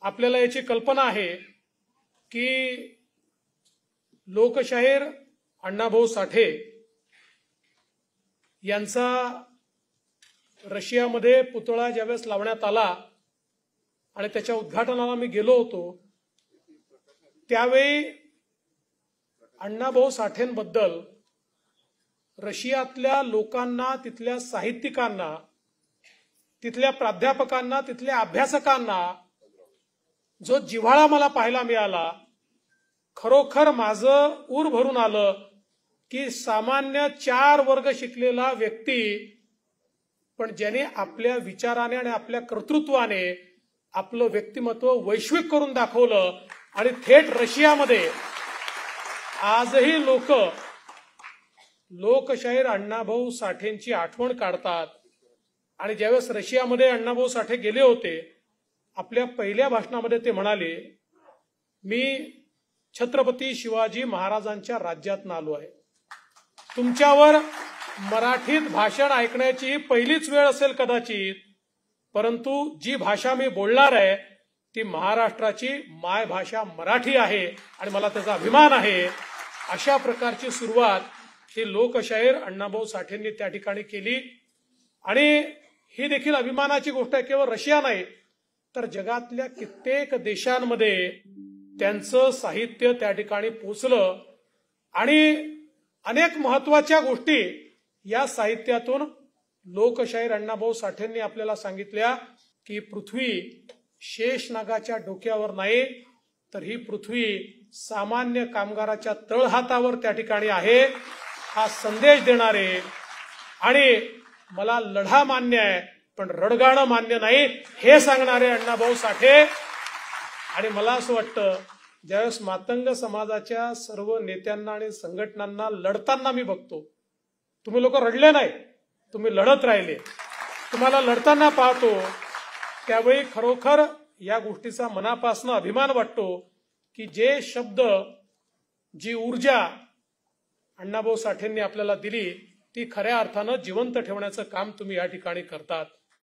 आपल्याला याची कल्पना आहे की लोकशाहीर अण्णाभाऊ साठे यांचा रशियामध्ये पुतळा ज्यावेळेस लावण्यात आला आणि त्याच्या उद्घाटनाला मी गेलो होतो, त्यावेळी अण्णाभाऊ साठेंबद्दल रशियातल्या लोकांना, तिथल्या साहित्यिकांना, तिथल्या प्राध्यापकांना, तिथल्या अभ्यासकांना जो जिव्हाळा मला पाहायला मिळाला, खरोखर माझं ऊर भरून आलं की सामान्य 4 वर्ग शिकलेला व्यक्ती पण ज्याने आपल्या विचाराने आणि आपल्या कर्तृत्वाने आपलं व्यक्तिमत्व वैश्विक करून दाखवलं आणि थेट रशियामध्ये आजही लोकशाहीर अण्णाभाऊ साठेंची आठवण काढतात. आणि ज्यावेळेस रशियामध्ये अण्णाभाऊ साठे गेले होते, आपल्या पहिल्या भाषणामध्ये ते म्हणाले, मी छत्रपती शिवाजी महाराजांच्या राज्यातून आलो आहे. तुमच्यावर मराठीत भाषण ऐकण्याची पहिलीच वेळ असेल कदाचित, परंतु जी भाषा मी बोलणार आहे ती महाराष्ट्राची मायभाषा मराठी आहे आणि मला त्याचा अभिमान आहे. अशा प्रकारची सुरुवात ही लोकशाहीर अण्णाभाऊ साठेंनी त्या ठिकाणी केली. आणि ही देखील अभिमानाची गोष्ट आहे. केवळ रशिया नाही तर जगातल्या कित्येक देशांमध्ये त्यांचं साहित्य त्या ठिकाणी पोचलं आणि अनेक महत्वाच्या गोष्टी या साहित्यातून लोकशाहीर अण्णाभाऊ साठेंनी आपल्याला सांगितल्या की पृथ्वी शेषनागाच्या डोक्यावर नाही, तर ही पृथ्वी सामान्य कामगाराच्या तळहातावर त्या ठिकाणी आहे, हा संदेश देणारे. आणि मला लढा मान्य आहे पण रडगाणं मान्य नाही हे सांगणारे अण्णाभाऊ साठे. आणि मला असं वाटतं, ज्यावेळेस मातंग समाजाच्या सर्व नेत्यांना आणि संघटनांना लढताना मी बघतो, तुम्ही लोक रडले नाही, तुम्ही लढत राहिले, तुम्हाला लढताना पाहतो, त्यावेळी खरोखर या गोष्टीचा मनापासून अभिमान वाटतो की जे शब्द, जी ऊर्जा अण्णाभाऊ साठेंनी आपल्याला दिली ती खऱ्या अर्थानं जिवंत ठेवण्याचं काम तुम्ही या ठिकाणी करतात.